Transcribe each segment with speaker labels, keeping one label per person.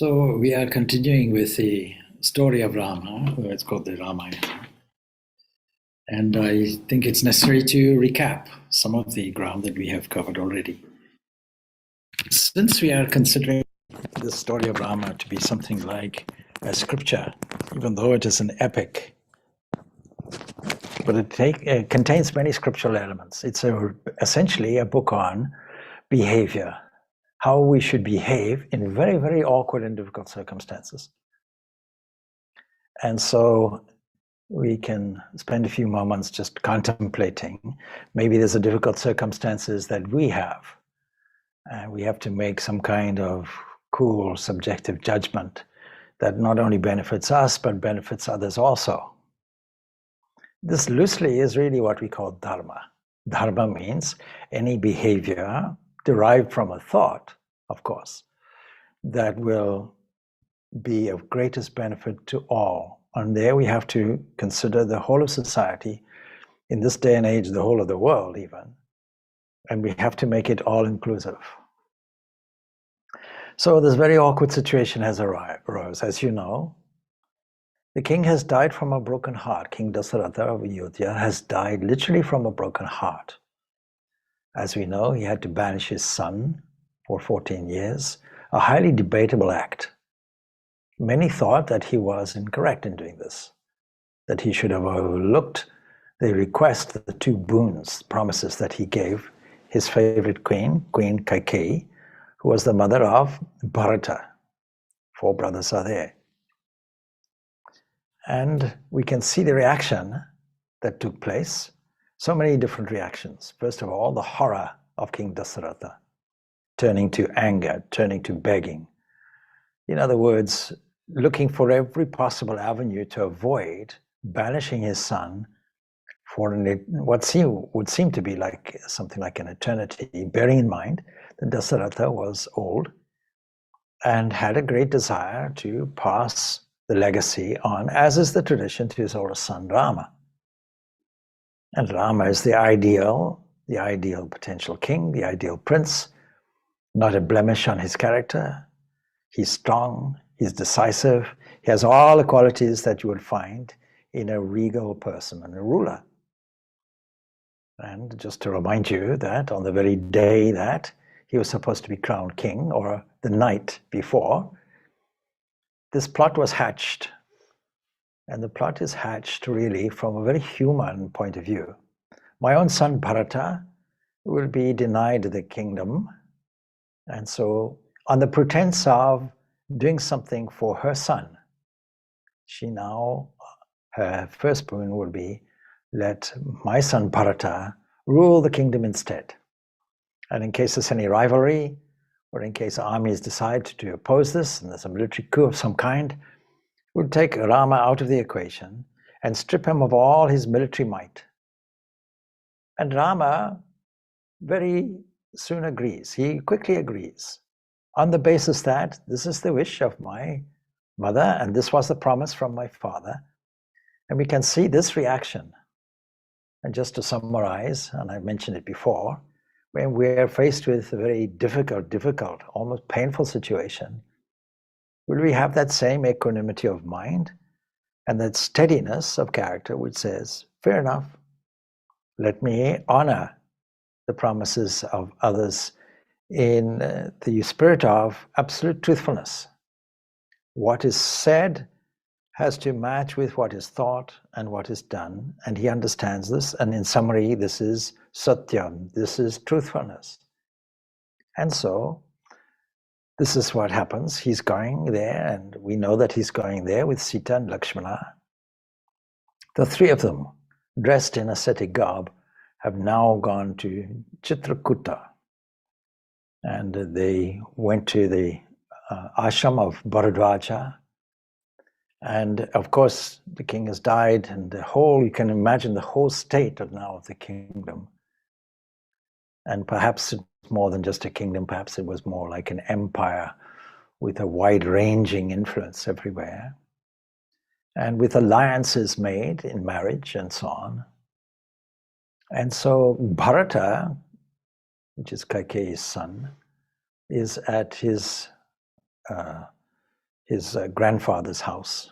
Speaker 1: So we are continuing with the story of Rama. It's called the Ramayana. And I think it's necessary to recap some of the ground that we have covered already. Since we are considering the story of Rama to be something like a scripture, even though it is an epic, but it contains many scriptural elements. It's essentially a book on behavior, how we should behave in very, very awkward and difficult circumstances. And so we can spend a few moments just contemplating. Maybe there's a difficult circumstances that we have. And we have to make some kind of cool, subjective judgment that not only benefits us, but benefits others also. This loosely is really what we call dharma. Dharma means any behavior derived from a thought, of course, that will be of greatest benefit to all. And there we have to consider the whole of society, in this day and age, the whole of the world even, and we have to make it all-inclusive. So this very awkward situation has arose. As you know, the king has died from a broken heart. King Dasaratha of Ayodhya has died literally from a broken heart. As we know, he had to banish his son for 14 years, a highly debatable act. Many thought that he was incorrect in doing this, that he should have overlooked the request, the two boons, promises that he gave his favorite queen, Queen Kaikeyi, who was the mother of Bharata. 4 brothers are there. And we can see the reaction that took place, so many different reactions. First of all, the horror of King Dasaratha, turning to anger, turning to begging. In other words, looking for every possible avenue to avoid banishing his son for what would seem to be like something like an eternity, bearing in mind that Dasaratha was old and had a great desire to pass the legacy on, as is the tradition, to his older son Rama. And Rama is the ideal potential king, the ideal prince, not a blemish on his character. He's strong, he's decisive, he has all the qualities that you would find in a regal person and a ruler. And just to remind you that on the very day that he was supposed to be crowned king, or the night before, this plot was hatched. And the plot is hatched really from a very human point of view. My own son Bharata will be denied the kingdom. And so on the pretense of doing something for her son, she now, her first boon will be, let my son Bharata rule the kingdom instead. And in case there's any rivalry, or in case armies decide to oppose this, and there's a military coup of some kind, we'll take Rama out of the equation and strip him of all his military might. And Rama very soon agrees. He quickly agrees on the basis that this is the wish of my mother and this was the promise from my father. And we can see this reaction. And just to summarize, and I mentioned it before, when we're faced with a very difficult, almost painful situation, will we have that same equanimity of mind and that steadiness of character which says, fair enough, let me honor the promises of others in the spirit of absolute truthfulness. What is said has to match with what is thought and what is done, and he understands this, and in summary, this is satyam, this is truthfulness. And so, this is what happens. He's going there, and we know that he's going there with Sita and Lakshmana. The 3 of them, dressed in ascetic garb, have now gone to Chitrakuta. And they went to the ashram of Bharadwaja. And of course, the king has died, and you can imagine the whole state of the kingdom. And perhaps it's more than just a kingdom, perhaps it was more like an empire with a wide-ranging influence everywhere. And with alliances made in marriage and so on. And so Bharata, which is Kaikeyi's son, is at his his grandfather's house.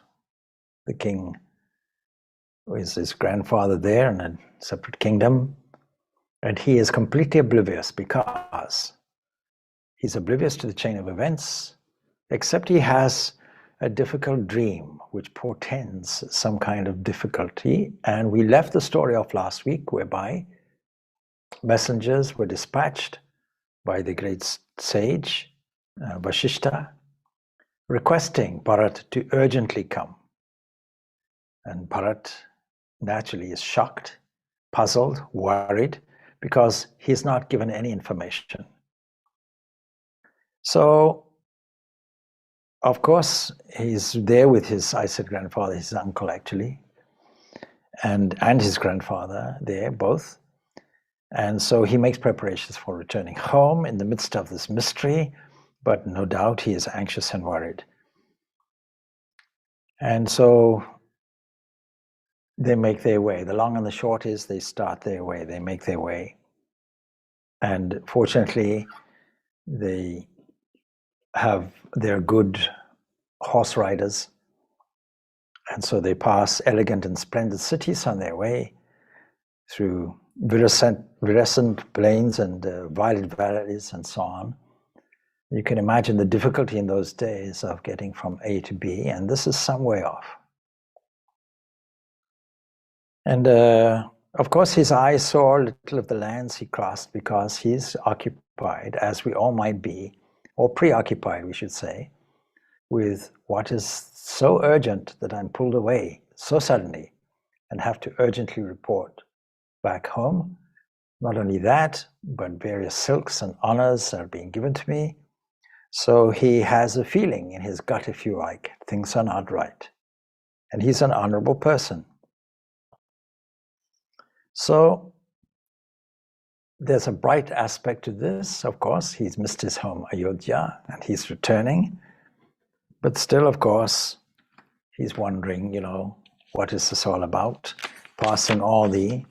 Speaker 1: The king is his grandfather there in a separate kingdom, and he is completely oblivious because he's oblivious to the chain of events, except he has a difficult dream which portends some kind of difficulty. And we left the story off last week, whereby messengers were dispatched by the great sage Vashishta, requesting Bharata to urgently come. And Bharata naturally is shocked, puzzled, worried, because he's not given any information. So, of course, he's there with his, I said grandfather, his uncle actually, and his grandfather there, both. And so he makes preparations for returning home in the midst of this mystery, but no doubt he is anxious and worried. And so they make their way. The long and the short is they start their way, they make their way. And fortunately, they're good horse riders. And so they pass elegant and splendid cities on their way through virescent plains and violet valleys and so on. You can imagine the difficulty in those days of getting from A to B, and this is some way off. And of course, his eyes saw little of the lands he crossed because he's occupied, as we all might be, or preoccupied, we should say, with what is so urgent that I'm pulled away so suddenly and have to urgently report back home. Not only that, but various silks and honors are being given to me. So he has a feeling in his gut, if you like, things are not right. And he's an honorable person. So there's a bright aspect to this. Of course, he's missed his home, Ayodhya, and he's returning. But still, of course, he's wondering, what is this all about? Passing all the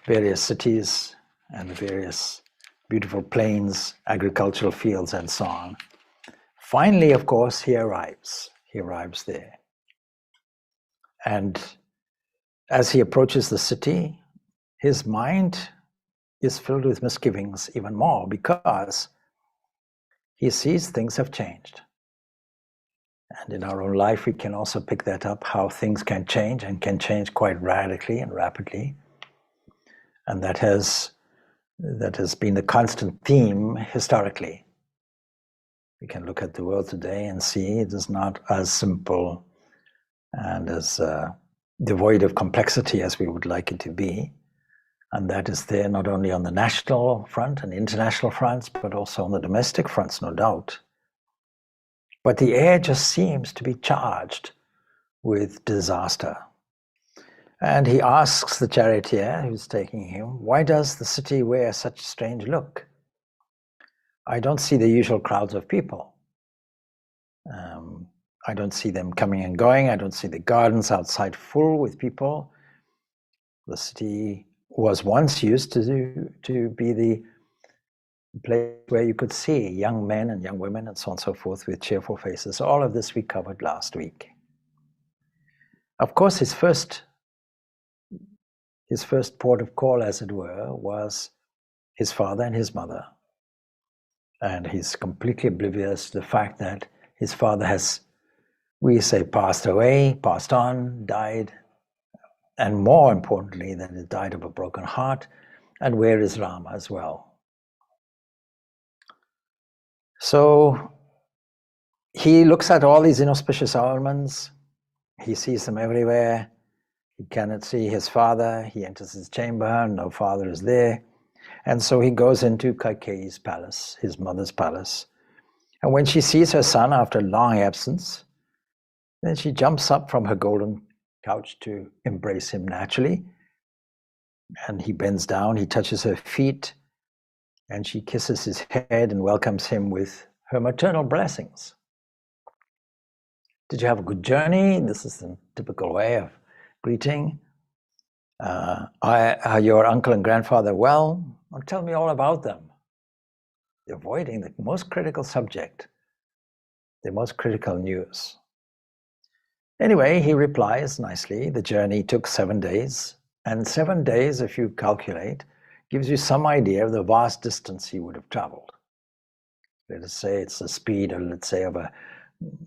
Speaker 1: various cities and the various beautiful plains, agricultural fields, and so on. Finally, of course, he arrives. He arrives there. And as he approaches the city, his mind is filled with misgivings even more because he sees things have changed. And in our own life, we can also pick that up, how things can change and can change quite radically and rapidly. And that has been the constant theme historically. We can look at the world today and see it is not as simple and as devoid of complexity as we would like it to be. And that is there not only on the national front and international fronts, but also on the domestic fronts, no doubt. But the air just seems to be charged with disaster. And he asks the charioteer who's taking him, why does the city wear such a strange look? I don't see the usual crowds of people. I don't see them coming and going. I don't see the gardens outside full with people. The city was once used to be the place where you could see young men and young women and so on and so forth with cheerful faces. All of this we covered last week. Of course, his first port of call, as it were, was his father and his mother. And he's completely oblivious to the fact that his father has, we say, passed away, passed on, died, and more importantly, that he died of a broken heart. And where is Rama as well? So he looks at all these inauspicious omens. He sees them everywhere. He cannot see his father. He enters his chamber. No father is there. And so he goes into Kaikeyi's palace, his mother's palace. And when she sees her son after a long absence, then she jumps up from her golden couch to embrace him naturally. And he bends down, he touches her feet, and she kisses his head and welcomes him with her maternal blessings. Did you have a good journey? This is the typical way of greeting. Are your uncle and grandfather well? Well, tell me all about them. Avoiding the most critical subject, the most critical news. Anyway, he replies nicely, the journey took 7 days, and 7 days, if you calculate, gives you some idea of the vast distance he would have traveled. Let us say it's the speed, or let's say of a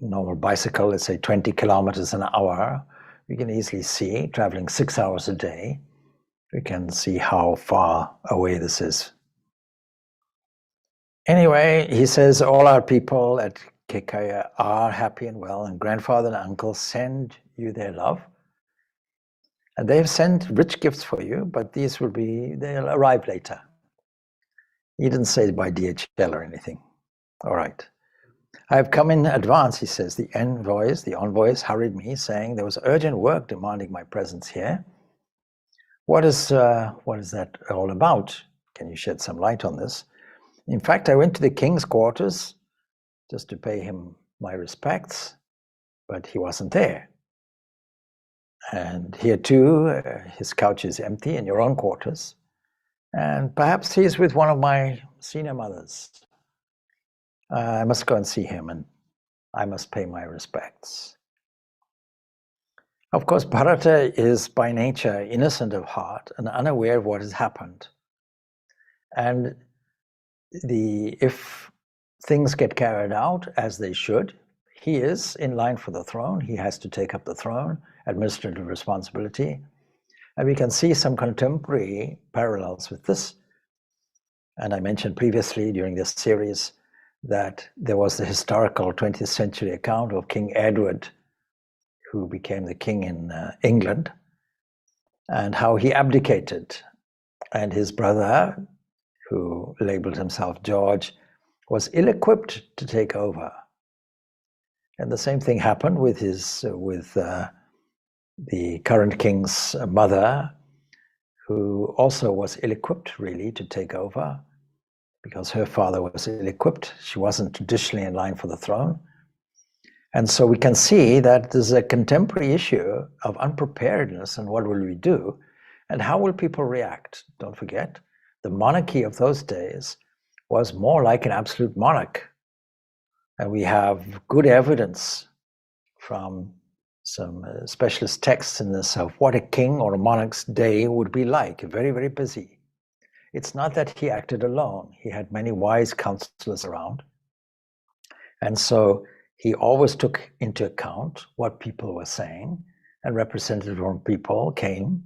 Speaker 1: normal bicycle, let's say 20 kilometers an hour. We can easily see, traveling 6 hours a day, we can see how far away this is. Anyway, he says, all our people at Kekaya are happy and well, and grandfather and uncle send you their love. And they have sent rich gifts for you, but they'll arrive later. He didn't say by DHL or anything. All right. I have come in advance, he says. The envoys hurried me, saying there was urgent work demanding my presence here. What is that all about? Can you shed some light on this? In fact, I went to the king's quarters just to pay him my respects, but he wasn't there. And here too, his couch is empty in your own quarters. And perhaps he's with one of my senior mothers. I must go and see him, and I must pay my respects. Of course, Bharata is by nature innocent of heart and unaware of what has happened. And if things get carried out as they should, he is in line for the throne. He has to take up the throne, administrative responsibility. And we can see some contemporary parallels with this. And I mentioned previously during this series that there was the historical 20th century account of King Edward, who became the king in England, and how he abdicated. And his brother, who labeled himself George, was ill-equipped to take over. And the same thing happened with the current king's mother, who also was ill-equipped really to take over, because her father was ill-equipped. She wasn't traditionally in line for the throne. And so we can see that there's a contemporary issue of unpreparedness, and what will we do, and how will people react? Don't forget, the monarchy of those days was more like an absolute monarch. And we have good evidence from some specialist texts in this of what a king or a monarch's day would be like, very, very busy. It's not that he acted alone. He had many wise counselors around. And so he always took into account what people were saying, and representatives from people came,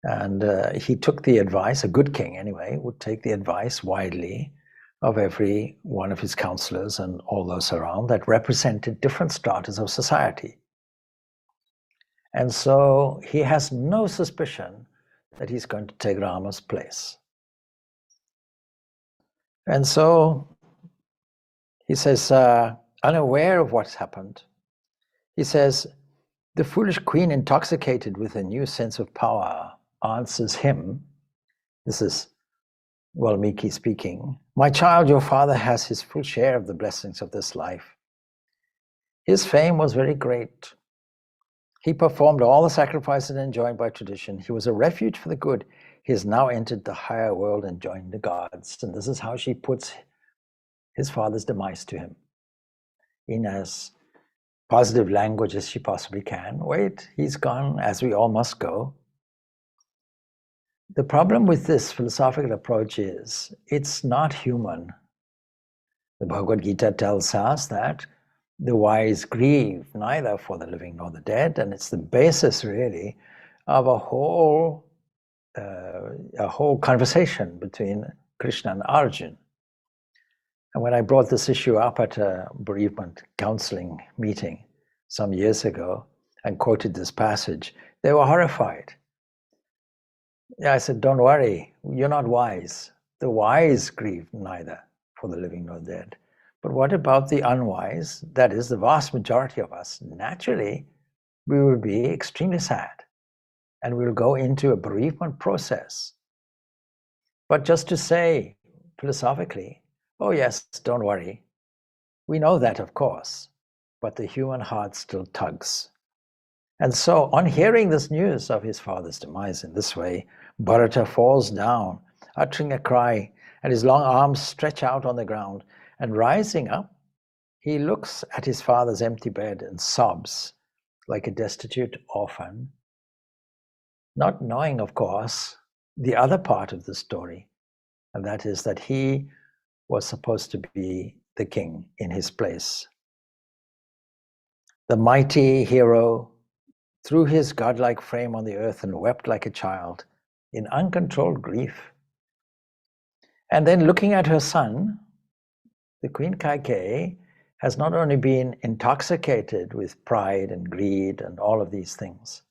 Speaker 1: and he took the advice, a good king anyway, would take the advice widely of every one of his counselors and all those around that represented different stratas of society. And so he has no suspicion that he's going to take Rama's place. And so he says, unaware of what's happened, he says, the foolish queen, intoxicated with a new sense of power, answers him. This is Valmiki speaking. My child, your father has his full share of the blessings of this life. His fame was very great. He performed all the sacrifices enjoined by tradition. He was a refuge for the good. He has now entered the higher world and joined the gods. And this is how she puts his father's demise to him, in as positive language as she possibly can. Wait, he's gone, as we all must go. The problem with this philosophical approach is it's not human. The Bhagavad Gita tells us that the wise grieve neither for the living nor the dead, and it's the basis really of a whole conversation between Krishna and Arjuna. And when I brought this issue up at a bereavement counseling meeting some years ago and quoted this passage, they were horrified. Yeah, I said, don't worry, you're not wise. The wise grieve neither for the living nor the dead. But what about the unwise? That is the vast majority of us. Naturally, we will be extremely sad, and we'll go into a bereavement process. But just to say philosophically, oh yes, don't worry. We know that, of course, but the human heart still tugs. And so on hearing this news of his father's demise in this way, Bharata falls down, uttering a cry, and his long arms stretch out on the ground. And rising up, he looks at his father's empty bed and sobs like a destitute orphan, not knowing, of course, the other part of the story, and that is that he was supposed to be the king in his place. The mighty hero threw his godlike frame on the earth and wept like a child in uncontrolled grief. And then looking at her son, the Queen Kaikeyi has not only been intoxicated with pride and greed and all of these things,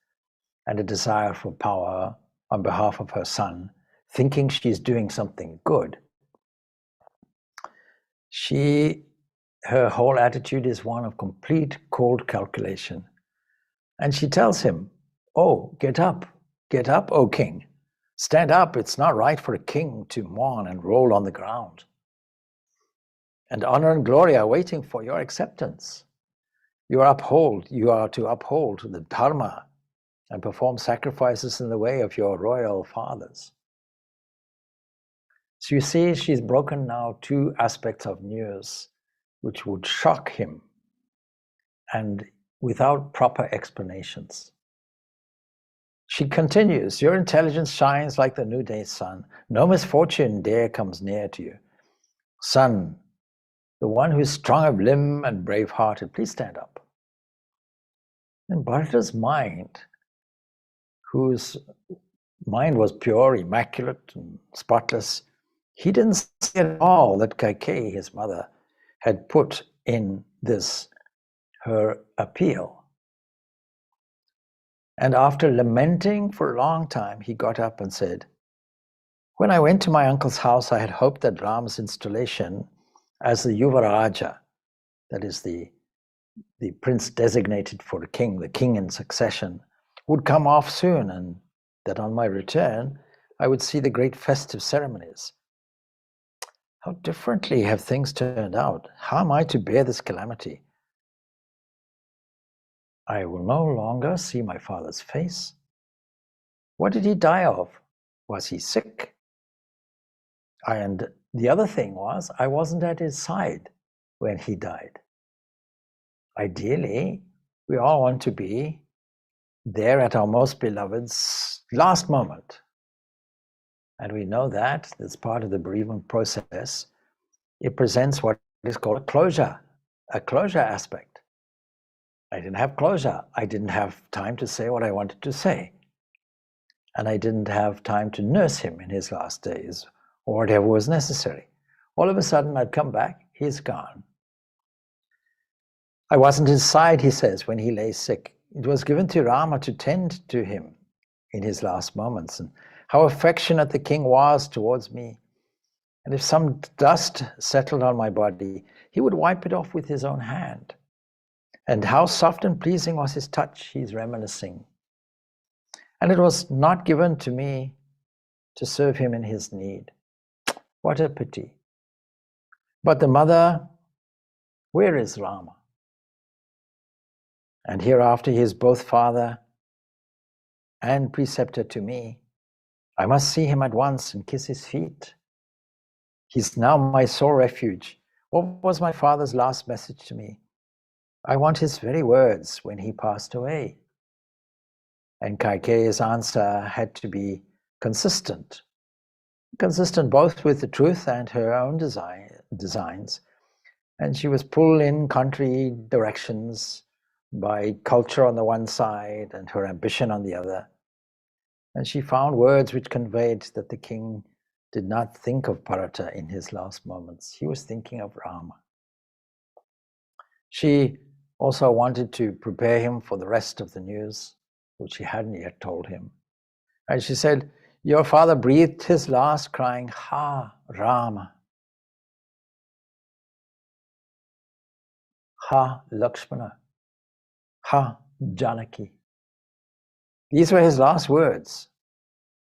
Speaker 1: and a desire for power on behalf of her son, thinking she's doing something good. Her whole attitude is one of complete cold calculation. And she tells him, "Oh, get up, O king. Stand up, it's not right for a king to mourn and roll on the ground. And honor and glory are waiting for your acceptance. You are to uphold the dharma and perform sacrifices in the way of your royal fathers." So you see, she's broken now two aspects of news which would shock him, and without proper explanations. She continues, "Your intelligence shines like the noonday sun. No misfortune dare comes near to you. Son, the one who is strong of limb and brave-hearted, please stand up." And Bharata's mind, whose mind was pure, immaculate, and spotless, he didn't see at all that Kaikeyi, his mother, had put in this, her appeal. And after lamenting for a long time, he got up and said, "When I went to my uncle's house, I had hoped that Rama's installation as the Yuvaraja, that is the prince designated for the king in succession, would come off soon, and that on my return, I would see the great festive ceremonies. How differently have things turned out? How am I to bear this calamity? I will no longer see my father's face. What did he die of? Was he sick? And the other thing was, I wasn't at his side when he died. Ideally, we all want to be there at our most beloved's last moment. And we know that as part of the bereavement process, it presents what is called a closure aspect. I didn't have closure. I didn't have time to say what I wanted to say. And I didn't have time to nurse him in his last days or whatever was necessary. All of a sudden, I'd come back, he's gone. I wasn't his side, he says, when he lay sick. It was given to Rama to tend to him in his last moments, and how affectionate the king was towards me. And if some dust settled on my body, he would wipe it off with his own hand. And how soft and pleasing was his touch, he's reminiscing. And it was not given to me to serve him in his need. What a pity. But the mother, where is Rama? And hereafter he is both father and preceptor to me. I must see him at once and kiss his feet. He's now my sole refuge. What was my father's last message to me? I want his very words when he passed away. And Kaikeyi's answer had to be consistent both with the truth and her own designs. And she was pulled in contrary directions by culture on the one side and her ambition on the other. And she found words which conveyed that the king did not think of Bharata in his last moments. He was thinking of Rama. She also wanted to prepare him for the rest of the news, which she hadn't yet told him. And she said, "Your father breathed his last, crying, 'Ha, Rama. Ha, Lakshmana. Ha, Janaki.' These were his last words.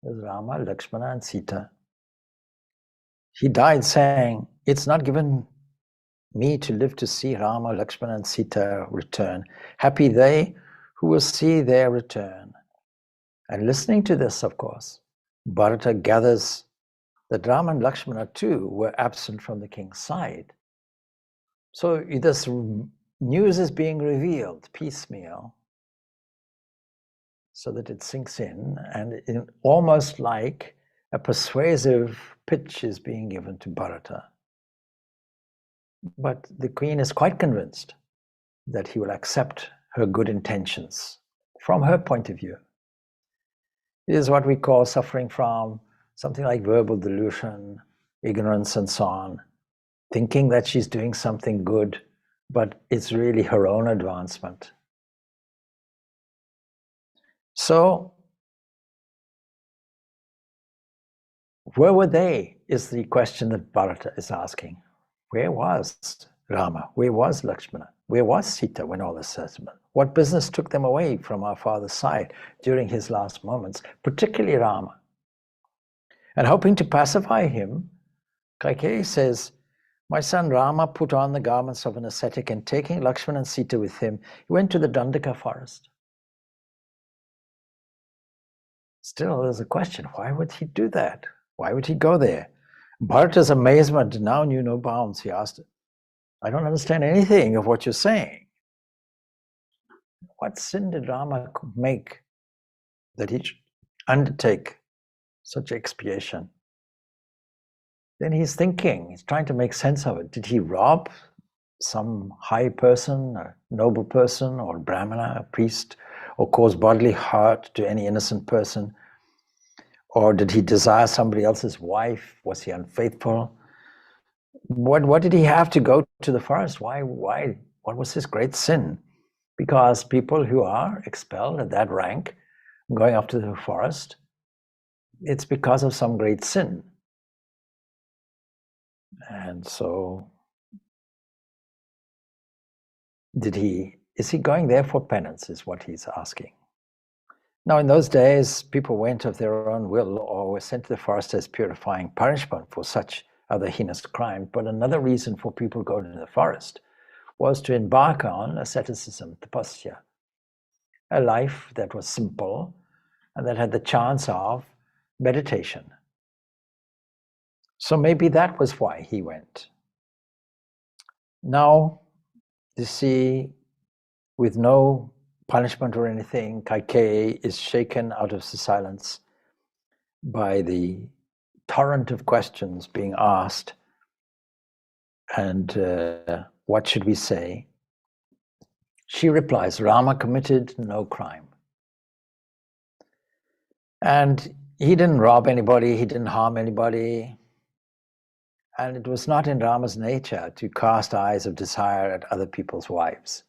Speaker 1: There's Rama, Lakshmana, and Sita. He died saying, 'It's not given me to live to see Rama, Lakshmana, and Sita return. Happy they who will see their return.'" And listening to this, of course, Bharata gathers that Rama and Lakshmana too were absent from the king's side. So this news is being revealed piecemeal, so that it sinks in, and almost like a persuasive pitch is being given to Bharata. But the queen is quite convinced that he will accept her good intentions from her point of view. It is what we call suffering from something like verbal delusion, ignorance, and so on, thinking that she's doing something good, but it's really her own advancement. So, where were they, is the question that Bharata is asking. Where was Rama? Where was Lakshmana? Where was Sita when all this happened? What business took them away from our father's side during his last moments, particularly Rama? And hoping to pacify him, Kaikeyi says, my son Rama put on the garments of an ascetic, and taking Lakshmana and Sita with him, he went to the Dandaka forest. Still, there's a question, why would he do that? Why would he go there? Bharata's amazement now knew no bounds. He asked, I don't understand anything of what you're saying. What sin did Rama make that he should undertake such expiation? Then he's thinking, he's trying to make sense of it. Did he rob some high person, a noble person, or brahmana, a priest, or cause bodily hurt to any innocent person? Or did he desire somebody else's wife? Was he unfaithful? What did he have to go to the forest? Why? What was his great sin? Because people who are expelled at that rank, going off to the forest, it's because of some great sin. And so, is he going there for penance, is what he's asking. Now, in those days, people went of their own will or were sent to the forest as purifying punishment for such other heinous crime. But another reason for people going to the forest was to embark on asceticism, tapasya, a life that was simple and that had the chance of meditation. So maybe that was why he went. Now, you see, with no punishment or anything, Kaikeyi is shaken out of silence by the torrent of questions being asked. And what should we say? She replies, Rama committed no crime. And he didn't rob anybody, he didn't harm anybody. And it was not in Rama's nature to cast eyes of desire at other people's wives.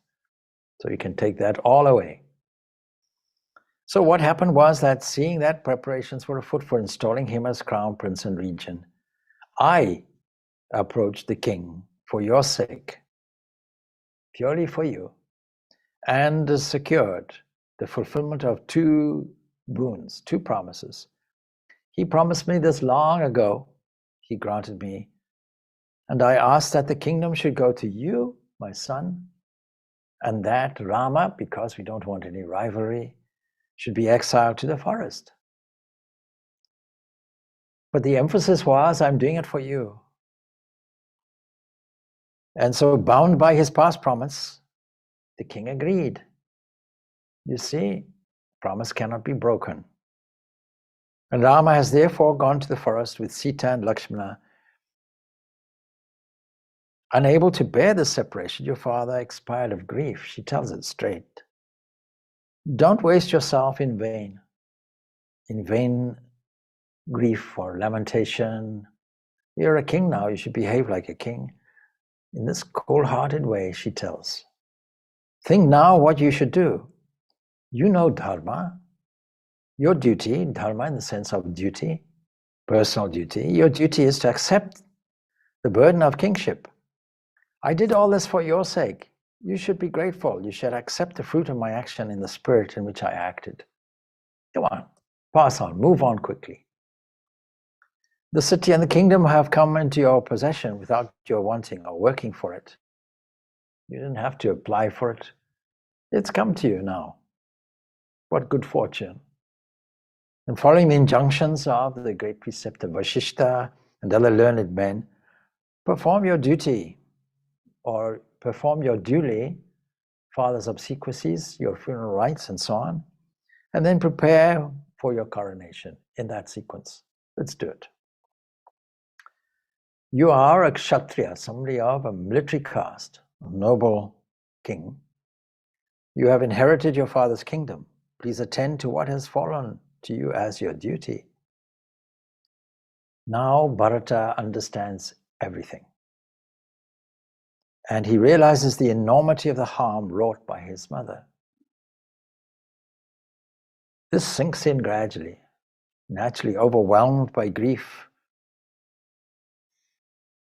Speaker 1: So you can take that all away. So what happened was that, seeing that preparations were afoot for installing him as crown prince and regent, I approached the king for your sake, purely for you, and secured the fulfillment of two boons, two promises. He promised me this long ago, he granted me, and I asked that the kingdom should go to you, my son, and that Rama, because we don't want any rivalry, should be exiled to the forest. But the emphasis was, I'm doing it for you. And so, bound by his past promise, the king agreed. You see, promise cannot be broken. And Rama has therefore gone to the forest with Sita and Lakshmana. Unable to bear the separation, your father expired of grief. She tells it straight. Don't waste yourself in vain grief or lamentation. You're a king now, you should behave like a king. In this cold-hearted way, she tells. Think now what you should do. You know dharma, your duty, dharma in the sense of duty, personal duty. Your duty is to accept the burden of kingship. I did all this for your sake. You should be grateful. You should accept the fruit of my action in the spirit in which I acted. Come on, pass on, move on quickly. The city and the kingdom have come into your possession without your wanting or working for it. You didn't have to apply for it. It's come to you now. What good fortune. And following the injunctions of the great preceptor Vasishta and other learned men, perform your duty, or perform your duly, father's obsequies, your funeral rites, and so on, and then prepare for your coronation in that sequence. Let's do it. You are a kshatriya, somebody of a military caste, a noble king. You have inherited your father's kingdom. Please attend to what has fallen to you as your duty. Now Bharata understands everything. And he realizes the enormity of the harm wrought by his mother. This sinks in gradually. Naturally overwhelmed by grief,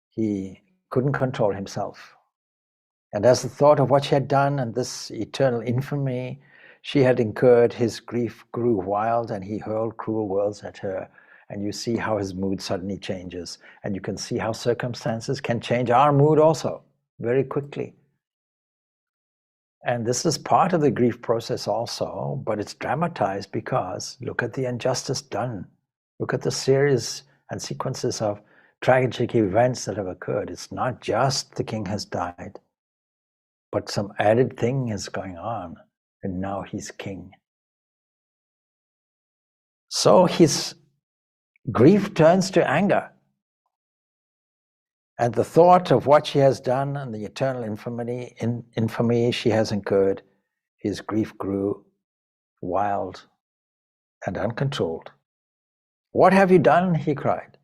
Speaker 1: he couldn't control himself. And as the thought of what she had done and this eternal infamy she had incurred, his grief grew wild and he hurled cruel words at her. And you see how his mood suddenly changes. And you can see how circumstances can change our mood also very quickly. And this is part of the grief process also, but it's dramatized because look at the injustice done. Look at the series and sequences of tragic events that have occurred. It's not just the king has died, but some added thing is going on, and now he's king. So his grief turns to anger. And the thought of what she has done and the eternal infamy she has incurred, his grief grew wild and uncontrolled. What have you done? He cried.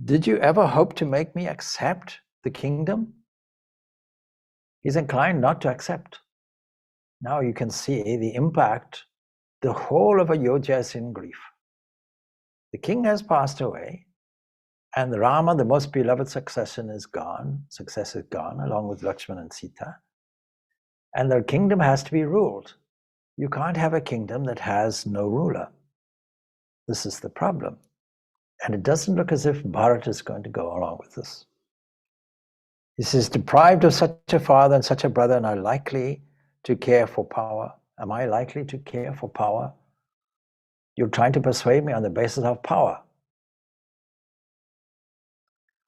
Speaker 1: Did you ever hope to make me accept the kingdom? He's inclined not to accept. Now you can see the impact. The whole of Ayodhya is in grief. The king has passed away. And Rama, the most beloved successor, is gone, along with Lakshmana and Sita. And their kingdom has to be ruled. You can't have a kingdom that has no ruler. This is the problem. And it doesn't look as if Bharata is going to go along with this. He says, deprived of such a father and such a brother, and are likely to care for power. Am I likely to care for power? You're trying to persuade me on the basis of power.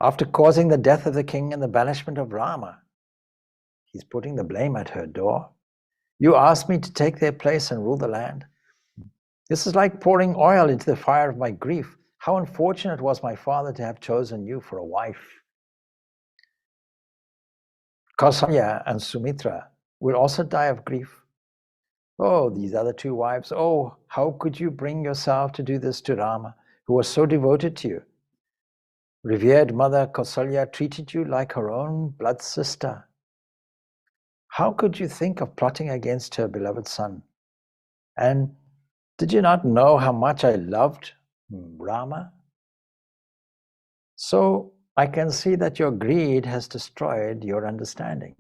Speaker 1: After causing the death of the king and the banishment of Rama, he's putting the blame at her door. You asked me to take their place and rule the land. This is like pouring oil into the fire of my grief. How unfortunate was my father to have chosen you for a wife. Kausalya and Sumitra will also die of grief. Oh, these other two wives, oh, how could you bring yourself to do this to Rama, who was so devoted to you? Revered mother Kausalya treated you like her own blood sister. How could you think of plotting against her beloved son? And did you not know how much I loved Rama? So I can see that your greed has destroyed your understanding.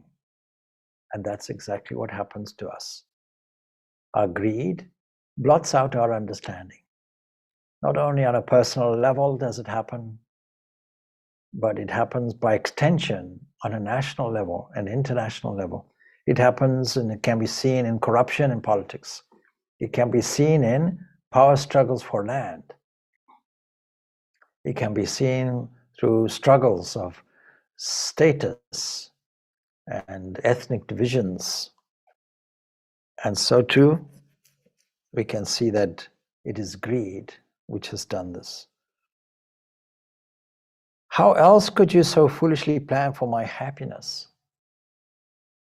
Speaker 1: And that's exactly what happens to us. Our greed blots out our understanding. Not only on a personal level does it happen, but it happens by extension on a national level, an international level. It happens and it can be seen in corruption in politics. It can be seen in power struggles for land. It can be seen through struggles of status and ethnic divisions. And so too, we can see that it is greed which has done this. How else could you so foolishly plan for my happiness?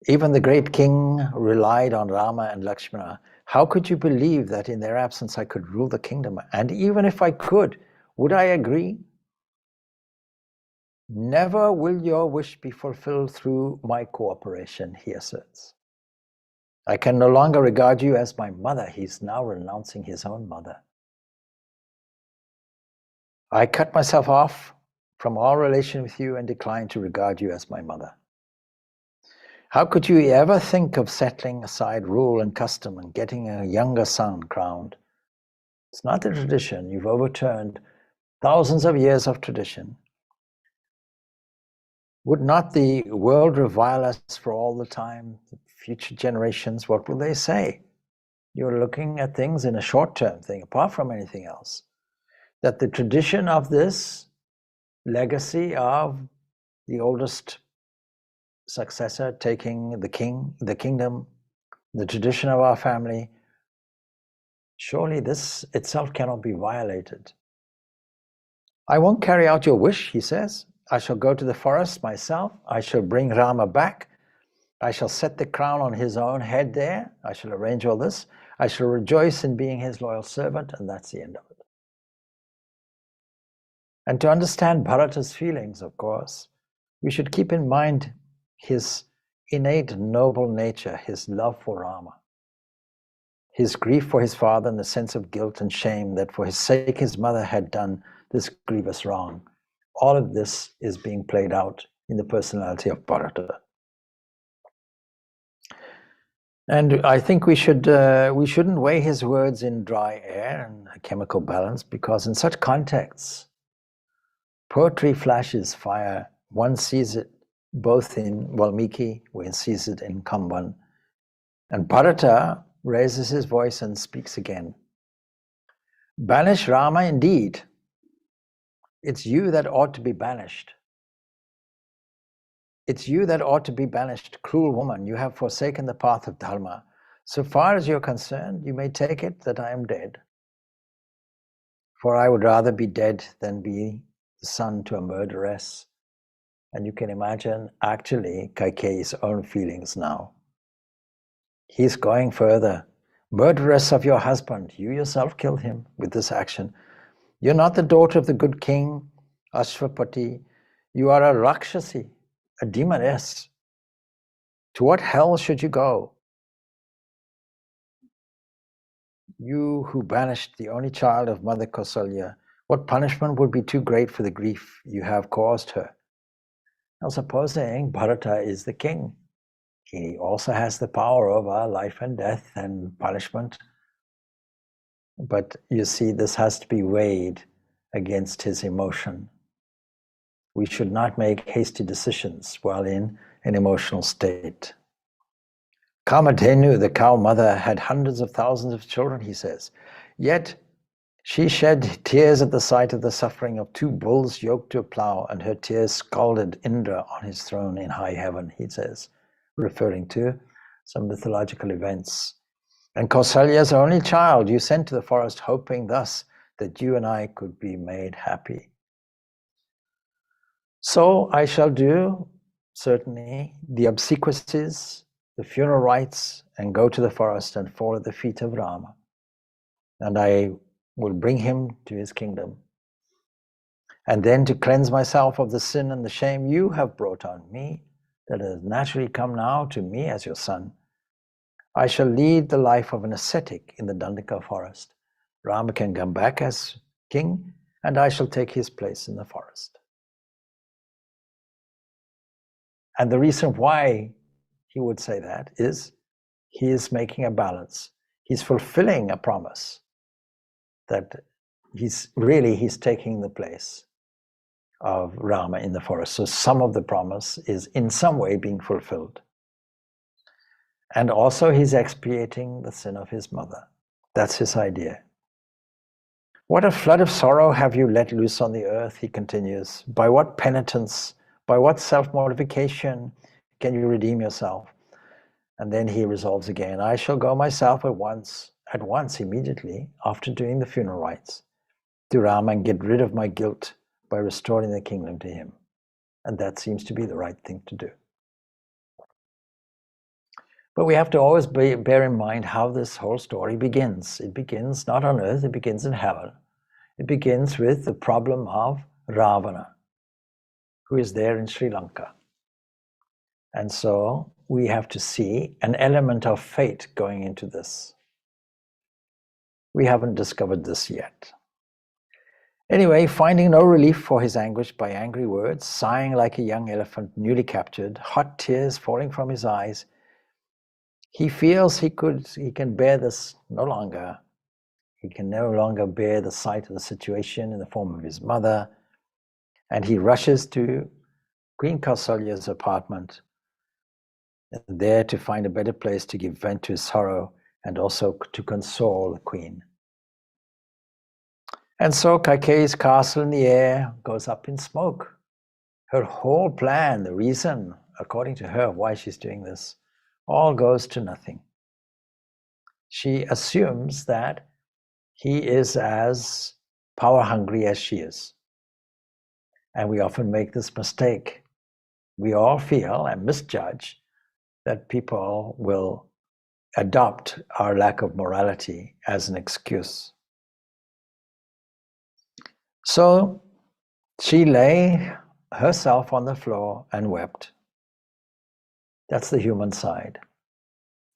Speaker 1: Even the great king relied on Rama and Lakshmana. How could you believe that in their absence I could rule the kingdom? And even if I could, would I agree? Never will your wish be fulfilled through my cooperation, he asserts. I can no longer regard you as my mother. He's now renouncing his own mother. I cut myself off from all relation with you and decline to regard you as my mother. How could you ever think of settling aside rule and custom and getting a younger son crowned? It's not the tradition. You've overturned thousands of years of tradition. Would not the world revile us for all the time? Future generations, what will they say? You're looking at things in a short-term thing, apart from anything else. That the tradition of this legacy of the oldest successor taking the kingdom, the tradition of our family, Surely this itself cannot be violated. I won't carry out your wish, he says. I shall go to the forest myself. I shall bring Rama back. I shall set the crown on his own head there. I shall arrange all this. I shall rejoice in being his loyal servant, and that's the end of it. And to understand Bharata's feelings, of course, we should keep in mind his innate noble nature, his love for Rama, his grief for his father, and the sense of guilt and shame that for his sake his mother had done this grievous wrong. All of this is being played out in the personality of Bharata. And I think we shouldn't weigh his words in dry air and a chemical balance, because in such contexts, poetry flashes fire. One sees it both in Valmiki, one sees it in Kamban. And Bharata raises his voice and speaks again. Banish Rama indeed. It's you that ought to be banished. It's you that ought to be banished, cruel woman. You have forsaken the path of Dharma. So far as you're concerned, you may take it that I am dead. For I would rather be dead than be the son to a murderess. And you can imagine actually Kaikeyi's own feelings now. He's going further. Murderess of your husband, you yourself killed him with this action. You're not the daughter of the good king, Ashwapati. You are a Rakshasi, a demoness. To what hell should you go? You who banished the only child of Mother Kausalya, what punishment would be too great for the grief you have caused her? Now supposing Bharata is the king. He also has the power over life and death and punishment. But you see, this has to be weighed against his emotion. We should not make hasty decisions while in an emotional state. Kamadhenu, the cow mother, had hundreds of thousands of children, he says. Yet she shed tears at the sight of the suffering of two bulls yoked to a plow, and her tears scalded Indra on his throne in high heaven, he says, referring to some mythological events. And Kausalya's only child you sent to the forest, hoping thus that you and I could be made happy. So I shall do, certainly, the obsequies, the funeral rites, and go to the forest and fall at the feet of Rama. And I will bring him to his kingdom. And then to cleanse myself of the sin and the shame you have brought on me, that has naturally come now to me as your son, I shall lead the life of an ascetic in the Dandaka forest. Rama can come back as king, and I shall take his place in the forest. And the reason why he would say that is he is making a balance. He's fulfilling a promise that he's taking the place of Rama in the forest. So some of the promise is in some way being fulfilled. And also he's expiating the sin of his mother. That's his idea. What a flood of sorrow have you let loose on the earth, he continues. By what penitence, by what self-mortification can you redeem yourself? And then he resolves again, I shall go myself at once, immediately, after doing the funeral rites, to Rama and get rid of my guilt by restoring the kingdom to him. And that seems to be the right thing to do. But we have to always bear in mind how this whole story begins. It begins not on earth, it begins in heaven. It begins with the problem of Ravana, who is there in Sri Lanka. And so we have to see an element of fate going into this. We haven't discovered this yet. Anyway, finding no relief for his anguish by angry words, sighing like a young elephant newly captured, hot tears falling from his eyes, he feels he can bear this no longer. He can no longer bear the sight of the situation in the form of his mother, and he rushes to Queen Kausalya's apartment, there to find a better place to give vent to his sorrow and also to console the queen. And so Kaikeyi's castle in the air goes up in smoke. Her whole plan, the reason, according to her, why she's doing this, all goes to nothing. She assumes that he is as power hungry as she is. And we often make this mistake. We all feel and misjudge that people will adopt our lack of morality as an excuse. So she lay herself on the floor and wept. That's the human side.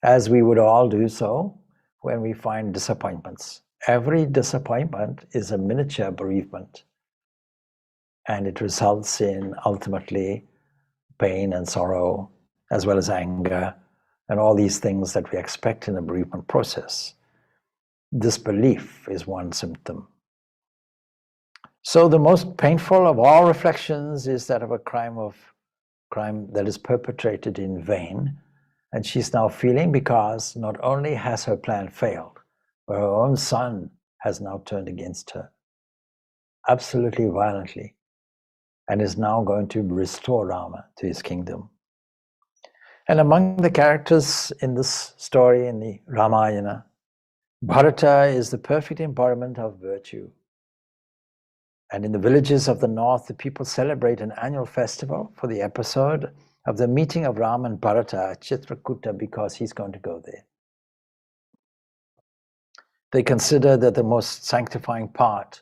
Speaker 1: As we would all do so when we find disappointments. Every disappointment is a miniature bereavement, and it results in ultimately pain and sorrow, as well as anger, and all these things that we expect in the bereavement process. Disbelief is one symptom. So the most painful of all reflections is that of a crime that is perpetrated in vain, and she's now feeling because not only has her plan failed, but her own son has now turned against her, absolutely violently, and is now going to restore Rama to his kingdom. And among the characters in this story, in the Ramayana, Bharata is the perfect embodiment of virtue. And in the villages of the north, the people celebrate an annual festival for the episode of the meeting of Rama and Bharata at Chitrakuta, because he's going to go there. They consider that the most sanctifying part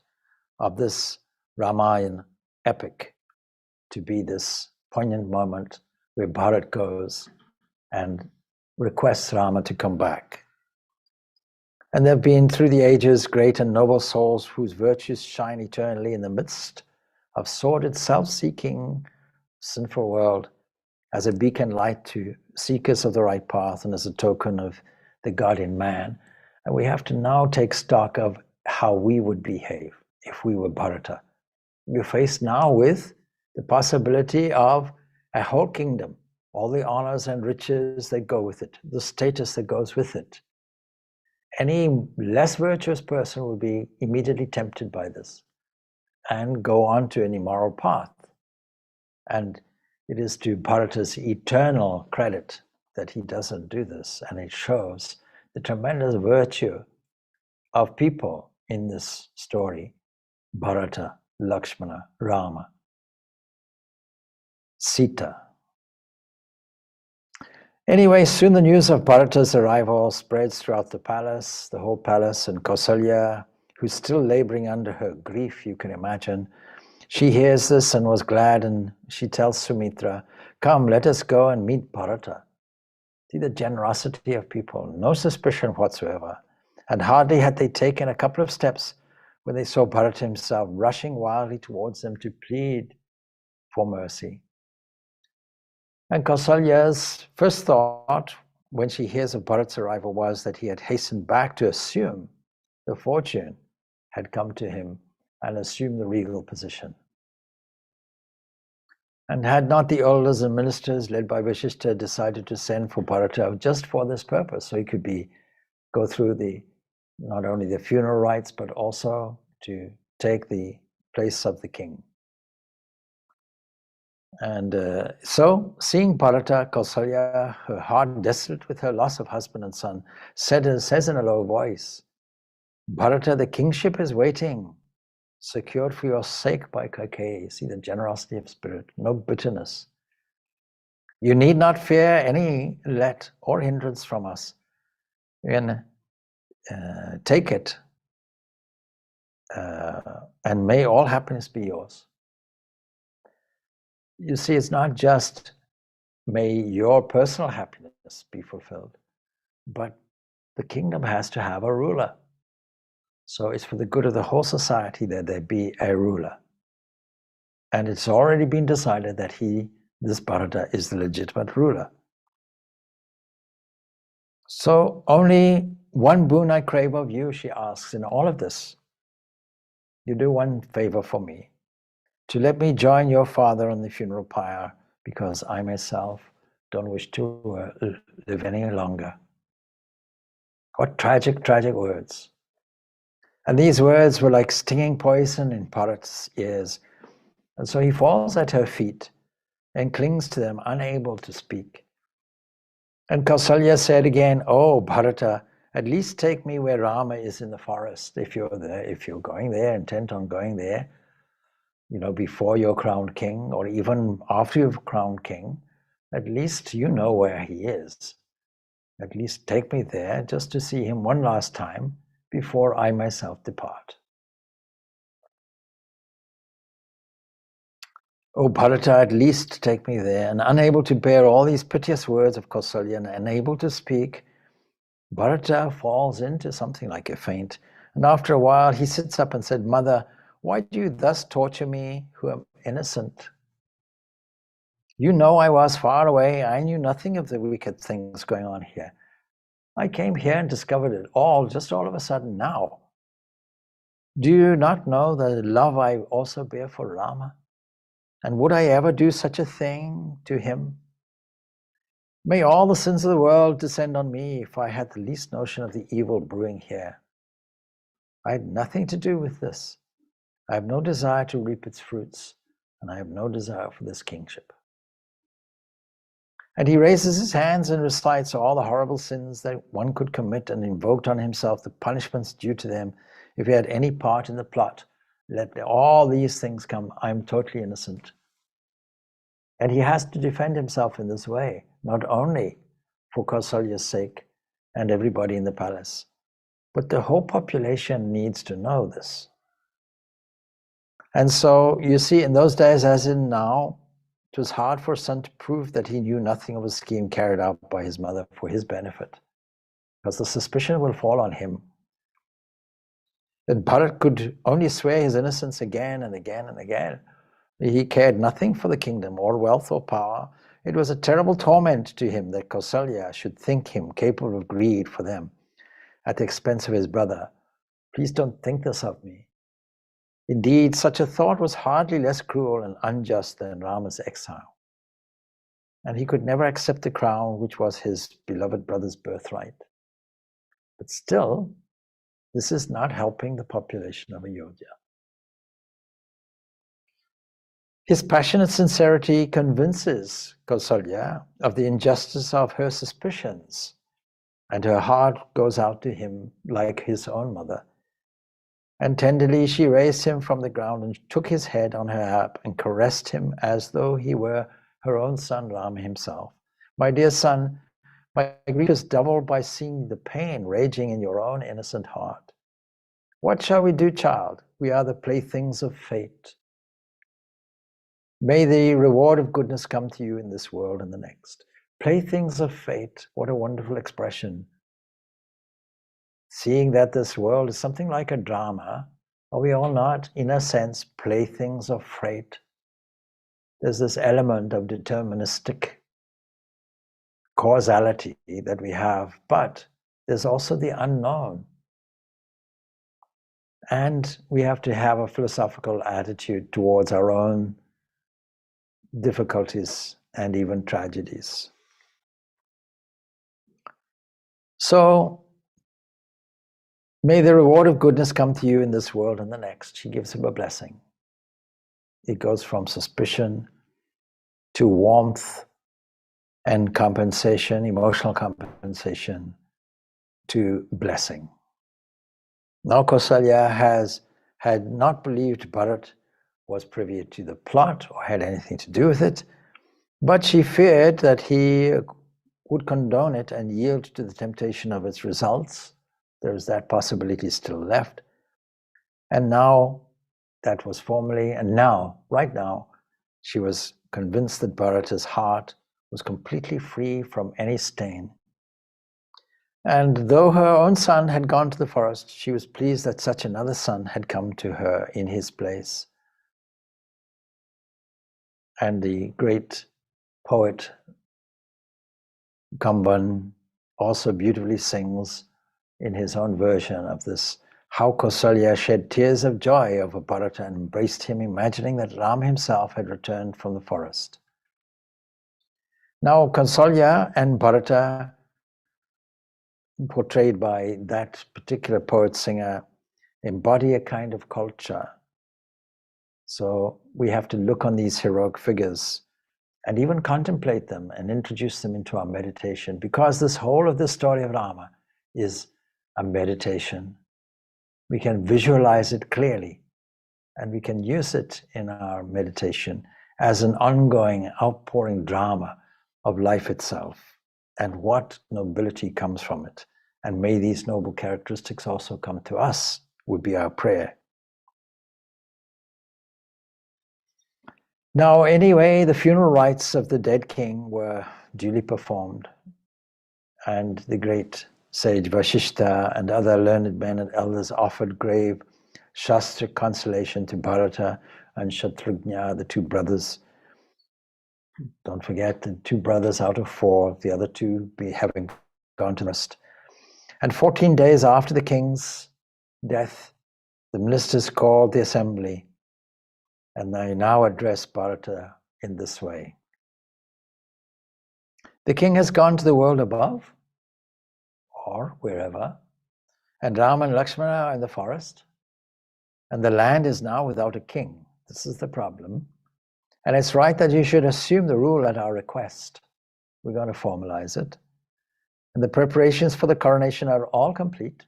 Speaker 1: of this Ramayana epic to be this poignant moment where Bharat goes and requests Rama to come back. And there have been, through the ages, great and noble souls whose virtues shine eternally in the midst of sordid, self-seeking, sinful world, as a beacon light to seekers of the right path and as a token of the guardian man. And we have to now take stock of how we would behave if we were Bharata. We're faced now with the possibility of a whole kingdom, all the honors and riches that go with it, the status that goes with it. Any less virtuous person will be immediately tempted by this and go on to an immoral path. And it is to Bharata's eternal credit that he doesn't do this, and it shows the tremendous virtue of people in this story: Bharata, Lakshmana, Rama, Sita. Anyway, soon the news of Bharata's arrival spreads throughout the whole palace, and Kausalya, who's still laboring under her grief, you can imagine, she hears this and was glad, and she tells Sumitra, "Come, let us go and meet Bharata." See the generosity of people, no suspicion whatsoever. And hardly had they taken a couple of steps when they saw Bharata himself rushing wildly towards them to plead for mercy. And Kausalya's first thought when she hears of Bharata's arrival was that he had hastened back to assume the fortune had come to him and assume the regal position. And had not the elders and ministers led by Vashishta decided to send for Bharata just for this purpose, so he could go through not only the funeral rites, but also to take the place of the king. And so, seeing Bharata, Kausalya, her heart desolate with her loss of husband and son, says in a low voice, "Bharata, the kingship is waiting, secured for your sake by Kaikeyi." See the generosity of spirit, no bitterness. "You need not fear any let or hindrance from us. And take it, and may all happiness be yours." You see, it's not just may your personal happiness be fulfilled, but the kingdom has to have a ruler. So it's for the good of the whole society that there be a ruler. And it's already been decided that this Bharata, is the legitimate ruler. So only one boon I crave of you, she asks, in all of this. You do one favor for me, to let me join your father on the funeral pyre, because I myself don't wish to live any longer. What tragic, tragic words. And these words were like stinging poison in Bharata's ears. And so he falls at her feet and clings to them, unable to speak. And Kausalya said again, "Oh, Bharata, at least take me where Rama is in the forest. If you're there, if you're going there, intent on going there, before you're crowned king, or even after you've crowned king, at least you know where he is. At least take me there just to see him one last time before I myself depart. O Bharata, at least take me there. And unable to bear all these piteous words of Kausalya and unable to speak, Bharata falls into something like a faint. And after a while, he sits up and said, Mother, why do you thus torture me who am innocent? You know I was far away. I knew nothing of the wicked things going on here. I came here and discovered it all, just all of a sudden now. Do you not know the love I also bear for Rama? And would I ever do such a thing to him? May all the sins of the world descend on me if I had the least notion of the evil brewing here. I had nothing to do with this. I have no desire to reap its fruits, and I have no desire for this kingship. And he raises his hands and recites all the horrible sins that one could commit and invoked on himself the punishments due to them if he had any part in the plot. Let all these things come. I'm totally innocent. And he has to defend himself in this way, not only for Kausalya's sake and everybody in the palace, but the whole population needs to know this. And so you see, in those days as in now, it was hard for a son to prove that he knew nothing of a scheme carried out by his mother for his benefit, because the suspicion will fall on him. That Bharat could only swear his innocence again and again and again. He cared nothing for the kingdom or wealth or power. It was a terrible torment to him that Kausalya should think him capable of greed for them at the expense of his brother. Please don't think this of me. Indeed, such a thought was hardly less cruel and unjust than Rama's exile. And he could never accept the crown, which was his beloved brother's birthright. But still, this is not helping the population of Ayodhya. His passionate sincerity convinces Kausalya of the injustice of her suspicions, and her heart goes out to him like his own mother. And tenderly she raised him from the ground and took his head on her lap and caressed him as though he were her own son Rama himself. My dear son, my grief is doubled by seeing the pain raging in your own innocent heart. What shall we do, child? We are the playthings of fate. May the reward of goodness come to you in this world and the next. Playthings of fate, what a wonderful expression. Seeing that this world is something like a drama, are we all not, in a sense, playthings of fate? There's this element of deterministic causality that we have, but there's also the unknown. And we have to have a philosophical attitude towards our own difficulties and even tragedies. So, may the reward of goodness come to you in this world and the next. She gives him a blessing. It goes from suspicion to warmth and compensation, emotional compensation, to blessing. Now Kausalya had not believed Bharat was privy to the plot or had anything to do with it, but she feared that he would condone it and yield to the temptation of its results. There was that possibility still left. And now that was formerly, and now, right now, she was convinced that Bharata's heart was completely free from any stain. And though her own son had gone to the forest, she was pleased that such another son had come to her in his place. And the great poet Kamban also beautifully sings in his own version of this, how Kausalya shed tears of joy over Bharata and embraced him, imagining that Ram himself had returned from the forest. Now Kausalya and Bharata, portrayed by that particular poet-singer, embody a kind of culture. So we have to look on these heroic figures and even contemplate them and introduce them into our meditation, because this whole of the story of Rama is a meditation. We can visualize it clearly, and we can use it in our meditation as an ongoing outpouring drama of life itself and what nobility comes from it. And may these noble characteristics also come to us, would be our prayer. Now, anyway, the funeral rites of the dead king were duly performed, and the great sage Vashishta and other learned men and elders offered grave Shastric consolation to Bharata and Shatrugna, the two brothers. Don't forget, the two brothers out of four, the other two having gone to rest. And 14 days after the king's death, the ministers called the assembly, and they now address Bharata in this way. The king has gone to the world above, or wherever, and Rama and Lakshmana are in the forest, and the land is now without a king. This is the problem. And it's right that you should assume the rule at our request. We're going to formalize it. And the preparations for the coronation are all complete,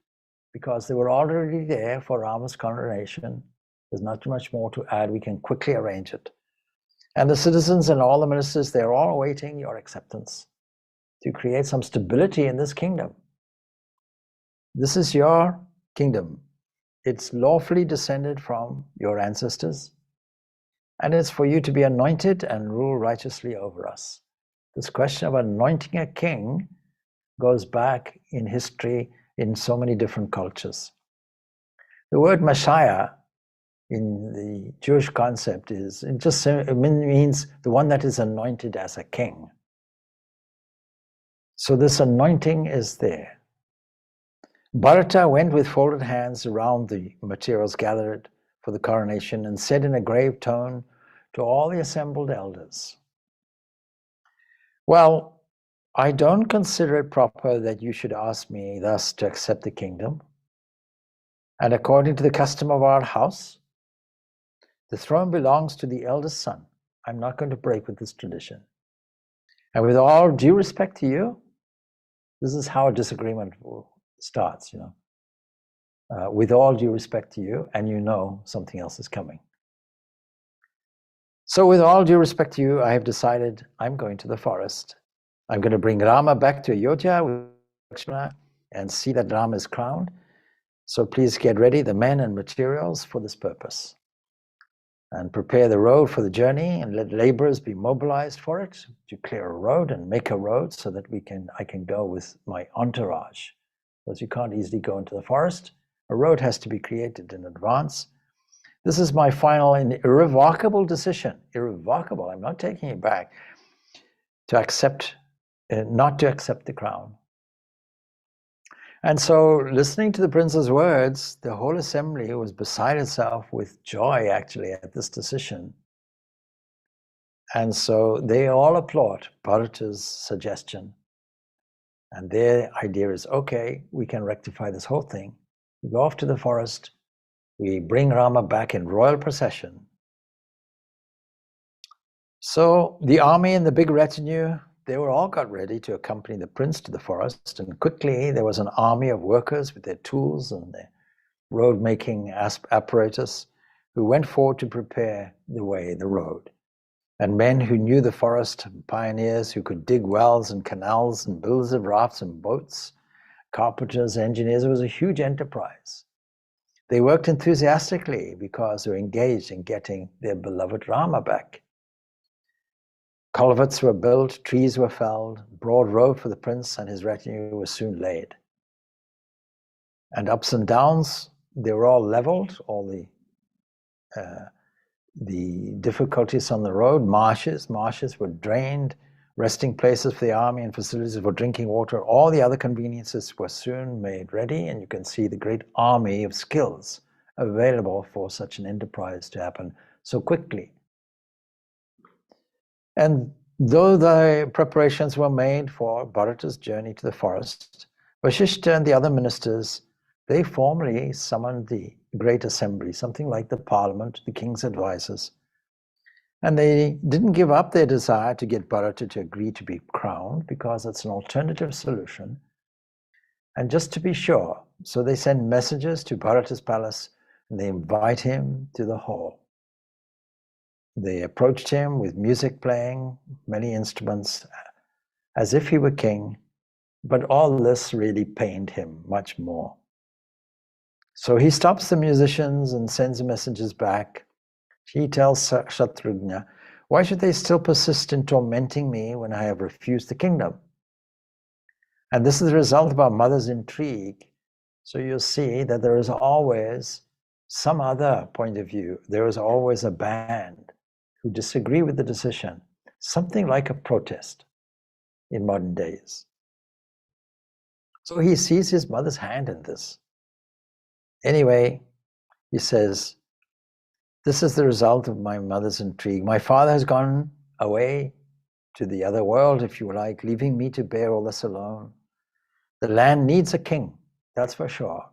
Speaker 1: because they were already there for Rama's coronation. There's not too much more to add. We can quickly arrange it. And the citizens and all the ministers, they're all awaiting your acceptance to create some stability in this kingdom. This is your kingdom. It's lawfully descended from your ancestors, and it's for you to be anointed and rule righteously over us. This question of anointing a king goes back in history in so many different cultures. The word Messiah in the Jewish concept it means the one that is anointed as a king. So this anointing is there. Bharata went with folded hands around the materials gathered for the coronation and said in a grave tone to all the assembled elders, "Well, I don't consider it proper that you should ask me thus to accept the kingdom. And according to the custom of our house, the throne belongs to the eldest son. I'm not going to break with this tradition. And with all due respect to you," this is how a disagreement starts, with all due respect to you, and you know something else is coming. "So with all due respect to you, I have decided I'm going to the forest. I'm going to bring Rama back to Ayodhya with Lakshmana and see that Rama is crowned. So please get ready the men and materials for this purpose. And prepare the road for the journey, and let laborers be mobilized for it to clear a road and make a road so that I can go with my entourage. Because you can't easily go into the forest. A road has to be created in advance. This is my final and irrevocable decision. Irrevocable, I'm not taking it back. Not to accept the crown." And so, listening to the prince's words, the whole assembly was beside itself with joy, actually, at this decision. And so they all applaud Bharata's suggestion. And their idea is, okay, we can rectify this whole thing. We go off to the forest. We bring Rama back in royal procession. So the army and the big retinue, they were all got ready to accompany the prince to the forest. And quickly there was an army of workers with their tools and their road-making apparatus who went forward to prepare the way, the road. And men who knew the forest, pioneers who could dig wells and canals and builders of rafts and boats, carpenters, engineers. It was a huge enterprise. They worked enthusiastically because they were engaged in getting their beloved Rama back. Culverts were built, trees were felled, broad road for the prince and his retinue was soon laid. And ups and downs, they were all leveled, all the difficulties on the road. Marshes were drained, resting places for the army and facilities for drinking water. All the other conveniences were soon made ready, and you can see the great army of skills available for such an enterprise to happen so quickly. And though the preparations were made for Bharata's journey to the forest, Vashishta and the other ministers, they formally summoned the great assembly, something like the parliament, the king's advisors. And they didn't give up their desire to get Bharata to agree to be crowned, because it's an alternative solution. And just to be sure, So they send messengers to Bharata's palace and they invite him to the hall. They approached him with music playing, many instruments, as if he were king, but all this really pained him much more. So he stops the musicians and sends the messengers back. He tells Shatrugna, why should they still persist in tormenting me when I have refused the kingdom? And this is the result of our mother's intrigue. So you'll see that there is always some other point of view. There is always a band who disagree with the decision, something like a protest in modern days. So he sees his mother's hand in this. Anyway, he says, this is the result of my mother's intrigue. My father has gone away to the other world, if you like, leaving me to bear all this alone. The land needs a king, that's for sure.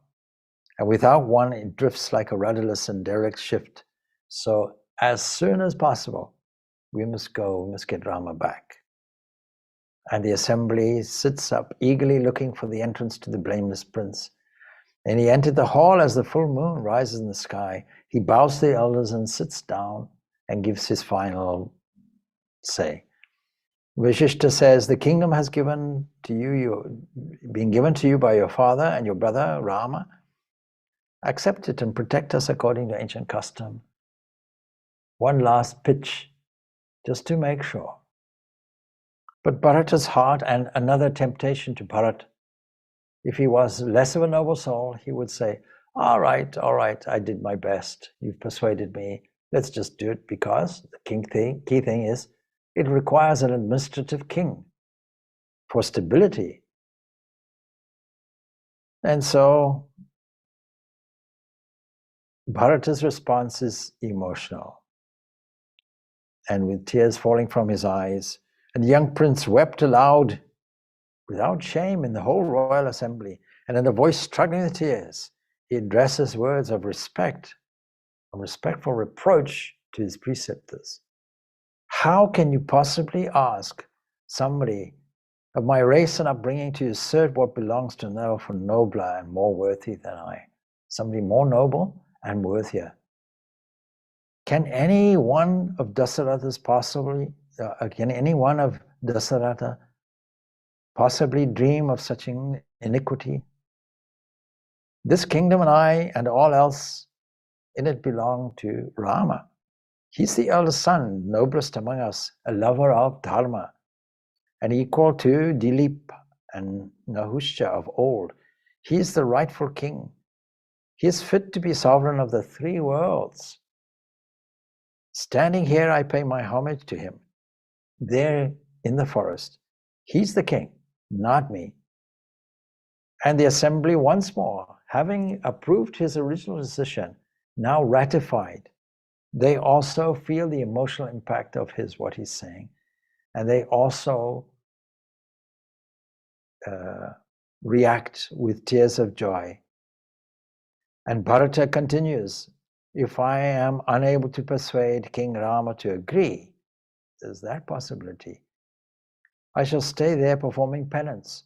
Speaker 1: And without one, it drifts like a rudderless and derelict ship. So as soon as possible, we must get Rama back. And the assembly sits up, eagerly looking for the entrance to the blameless prince. And he entered the hall as the full moon rises in the sky. He bows to the elders and sits down and gives his final say. Vishishta says, the kingdom has been given to you by your father and your brother Rama. Accept it and protect us according to ancient custom. One last pitch, just to make sure. But Bharata's heart, and another temptation to Bharata, if he was less of a noble soul, he would say, all right, I did my best. You've persuaded me. Let's just do it, because the key thing is, it requires an administrative king for stability. And so Bharata's response is emotional, and with tears falling from his eyes, and the young prince wept aloud without shame in the whole royal assembly, and in a voice struggling with tears, he addresses words of respect, a respectful reproach to his preceptors. How can you possibly ask somebody of my race and upbringing to usurp what belongs to another for nobler and more worthy than I? Somebody more noble and worthier. Can any one of Dasaratha possibly dream of such iniquity? This kingdom and I and all else in it belong to Rama. He's the eldest son, noblest among us, a lover of dharma, and equal to Dilip and Nahushya of old. He's the rightful king. He is fit to be sovereign of the three worlds. Standing here, I pay my homage to him. There in the forest, he's the king, not me. And the assembly once more, having approved his original decision, now ratified. They also feel the emotional impact of what he's saying. And they also react with tears of joy. And Bharata continues, if I am unable to persuade King Rama to agree, there's that possibility, I shall stay there performing penance.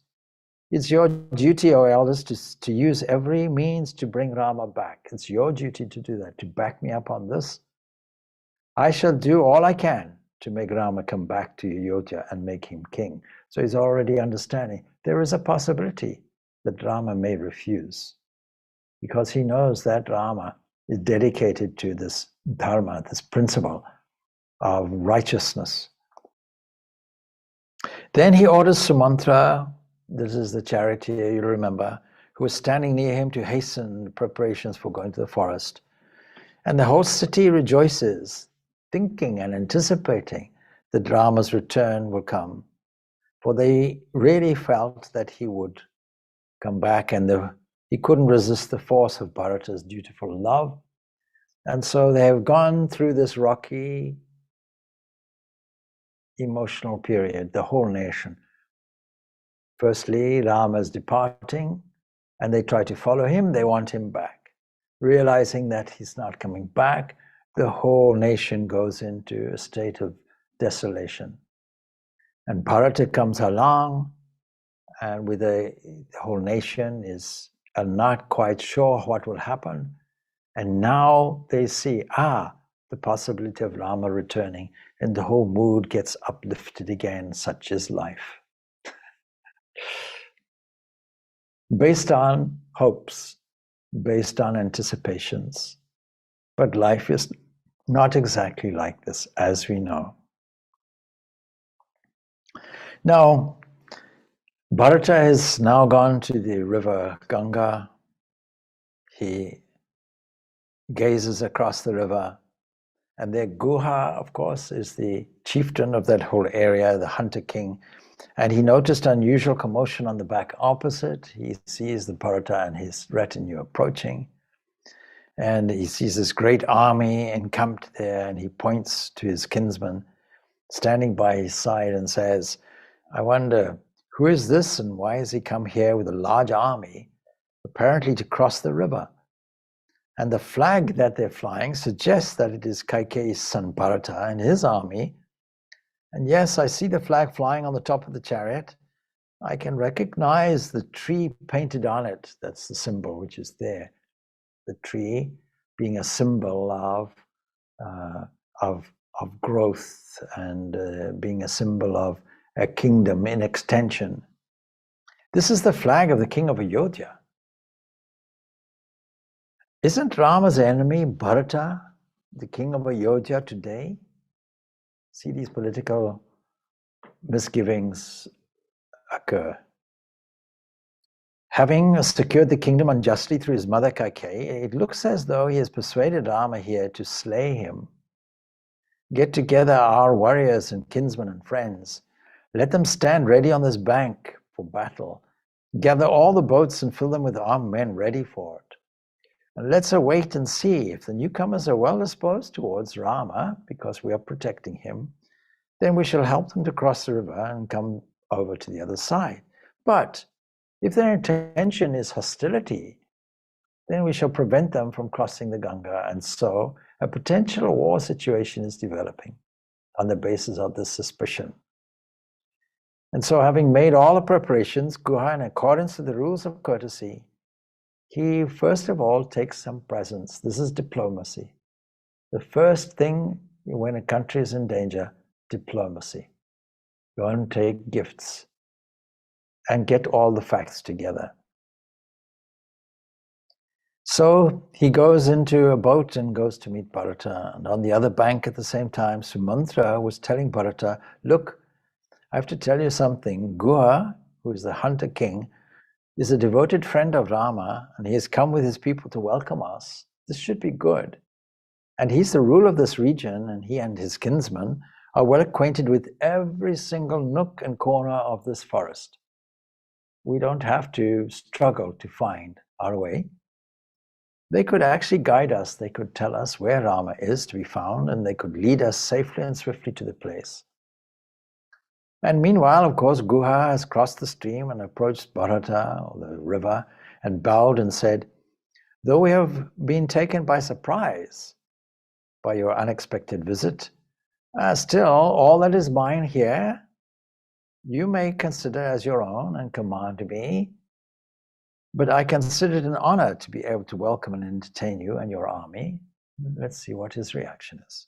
Speaker 1: It's your duty, O elders, to use every means to bring Rama back. It's your duty to do that, to back me up on this. I shall do all I can to make Rama come back to Ayodhya and make him king. So he's already understanding there is a possibility that Rama may refuse, because he knows that Rama is dedicated to this dharma, this principle of righteousness. Then he orders Sumantra, this is the charioteer, you remember, who was standing near him to hasten preparations for going to the forest. And the whole city rejoices, thinking and anticipating that Rama's return will come. For they really felt that he would come back, and he couldn't resist the force of Bharata's dutiful love. And so they have gone through this rocky, emotional period, the whole nation. Firstly, Rama is departing, and they try to follow him. They want him back. Realizing that he's not coming back, the whole nation goes into a state of desolation. And Bharata comes along, and with the whole nation is are not quite sure what will happen. And now they see, the possibility of Rama returning, and the whole mood gets uplifted again. Such is life. Based on hopes, based on anticipations. But life is not exactly like this, as we know. Now, Bharata has now gone to the river Ganga. He gazes across the river, and there Guha, of course, is the chieftain of that whole area, the hunter king. And he noticed unusual commotion on the back opposite. He sees the Bharata and his retinue approaching. And he sees this great army encamped there, and he points to his kinsman standing by his side and says, I wonder, who is this and why has he come here with a large army, apparently to cross the river? And the flag that they're flying suggests that it is Kaikeyi's son Bharata and his army. And yes, I see the flag flying on the top of the chariot. I can recognize the tree painted on it. That's the symbol which is there. The tree being a symbol of growth and being a symbol of a kingdom in extension. This is the flag of the king of Ayodhya. Isn't Rama's enemy Bharata the king of Ayodhya today? See these political misgivings occur. Having secured the kingdom unjustly through his mother Kaikeyi, it looks as though he has persuaded Rama here to slay him. Get together our warriors and kinsmen and friends. Let them stand ready on this bank for battle. Gather all the boats and fill them with armed men ready for it. And let's await and see if the newcomers are well disposed towards Rama, because we are protecting him, then we shall help them to cross the river and come over to the other side. But if their intention is hostility, then we shall prevent them from crossing the Ganga. And so a potential war situation is developing on the basis of this suspicion. And so, having made all the preparations, Guha, in accordance with the rules of courtesy, he first of all takes some presents. This is diplomacy. The first thing when a country is in danger, diplomacy. Go and take gifts and get all the facts together. So he goes into a boat and goes to meet Bharata. And on the other bank at the same time, Sumantra was telling Bharata, look, I have to tell you something. Guha, who is the hunter king, is a devoted friend of Rama, and he has come with his people to welcome us. This should be good. And he's the ruler of this region, and he and his kinsmen are well acquainted with every single nook and corner of this forest. We don't have to struggle to find our way. They could actually guide us. They could tell us where Rama is to be found, and they could lead us safely and swiftly to the place. And meanwhile, of course, Guha has crossed the stream and approached Bharata, or the river, and bowed and said, though we have been taken by surprise by your unexpected visit, still all that is mine here, you may consider as your own and command me, but I consider it an honor to be able to welcome and entertain you and your army. Let's see what his reaction is.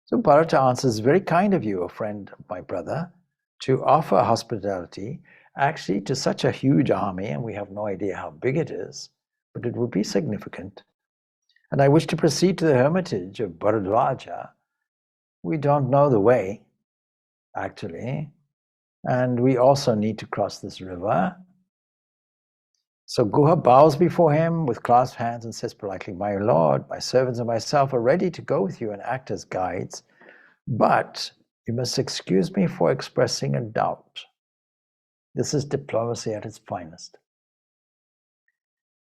Speaker 1: So Bharata answers, very kind of you, a friend of my brother, to offer hospitality actually to such a huge army, and we have no idea how big it is, but it would be significant. And I wish to proceed to the hermitage of Bharadwaja. We don't know the way, actually, and we also need to cross this river. So Guha bows before him with clasped hands and says politely, my lord, my servants and myself are ready to go with you and act as guides, but you must excuse me for expressing a doubt. This is diplomacy at its finest.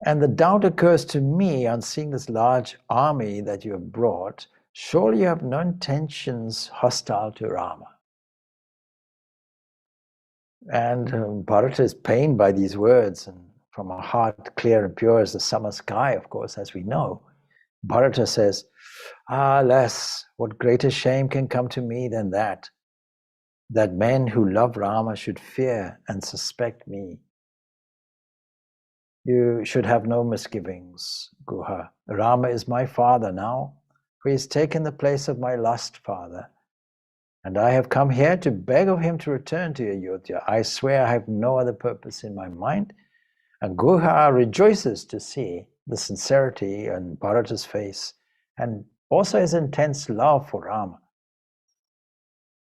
Speaker 1: And the doubt occurs to me on seeing this large army that you have brought. Surely you have no intentions hostile to Rama. And Bharata is pained by these words, and from a heart clear and pure as the summer sky, of course, as we know, Bharata says, alas, what greater shame can come to me than that men who love Rama should fear and suspect me. You should have no misgivings, Guha. Rama is my father now, for he has taken the place of my last father. And I have come here to beg of him to return to Ayodhya. I swear I have no other purpose in my mind. And Guha rejoices to see the sincerity on Bharata's face and also his intense love for Rama.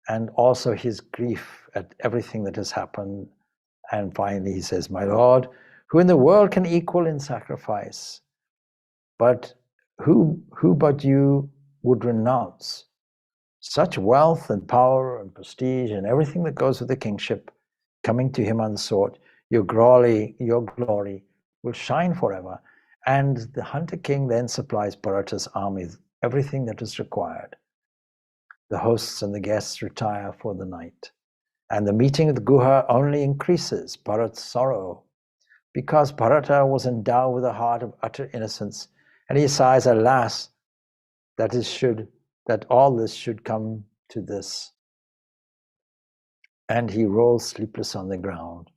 Speaker 1: And also his grief at everything that has happened. And finally he says, my Lord, who in the world can equal in sacrifice? But who but you would renounce such wealth and power and prestige and everything that goes with the kingship, coming to him unsought? Your glory will shine forever. And the hunter king then supplies Bharata's army with everything that is required. The hosts and the guests retire for the night. And the meeting with Guha only increases Bharata's sorrow, because Bharata was endowed with a heart of utter innocence, and he sighs, alas, that all this should come to this. And he rolls sleepless on the ground.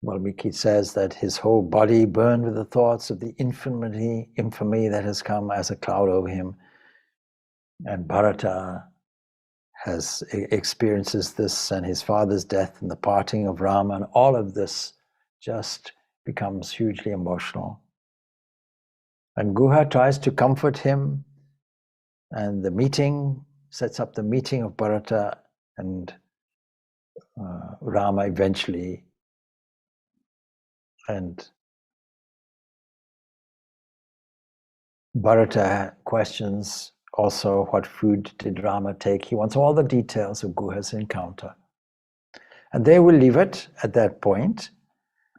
Speaker 1: Valmiki says that his whole body burned with the thoughts of the infamy that has come as a cloud over him. And Bharata experiences this, and his father's death and the parting of Rama, and all of this just becomes hugely emotional. And Guha tries to comfort him, and the meeting sets up the meeting of Bharata and Rama eventually. And Bharata questions also, what food did Rama take? He wants all the details of Guha's encounter. And they will leave it at that point,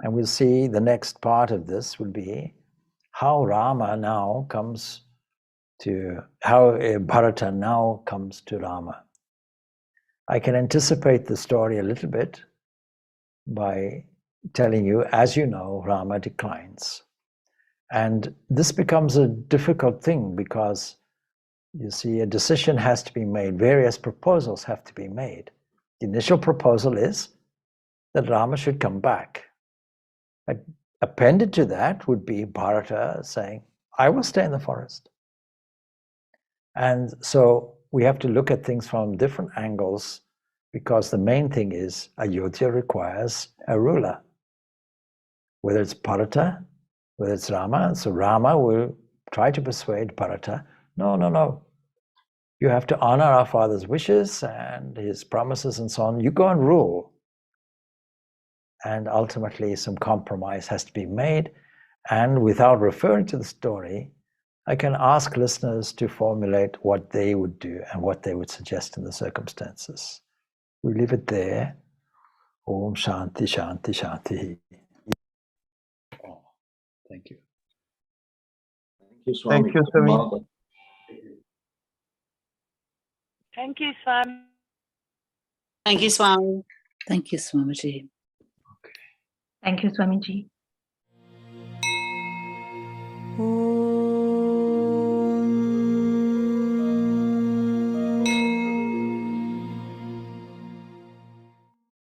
Speaker 1: and we'll see the next part of this will be how Rama now comes to, how Bharata now comes to Rama. I can anticipate the story a little bit by telling you, as you know, Rama declines. And this becomes a difficult thing because, you see, a decision has to be made. Various proposals have to be made. The initial proposal is that Rama should come back. Appended to that would be Bharata saying, I will stay in the forest. And so we have to look at things from different angles, because the main thing is Ayodhya requires a ruler. Whether it's Bharata, whether it's Rama. So Rama will try to persuade Bharata, no. You have to honor our father's wishes and his promises and so on. You go and rule. And ultimately some compromise has to be made. And without referring to the story, I can ask listeners to formulate what they would do and what they would suggest in the circumstances. We leave it there. Om Shanti, Shanti, Shanti. Oh, thank you.
Speaker 2: Thank you, Swami.
Speaker 3: Thank you, Swami.
Speaker 4: Thank you, Swami.
Speaker 5: Thank you, Swami.
Speaker 6: Thank you, Swamiji.
Speaker 3: Thank you, Swamiji.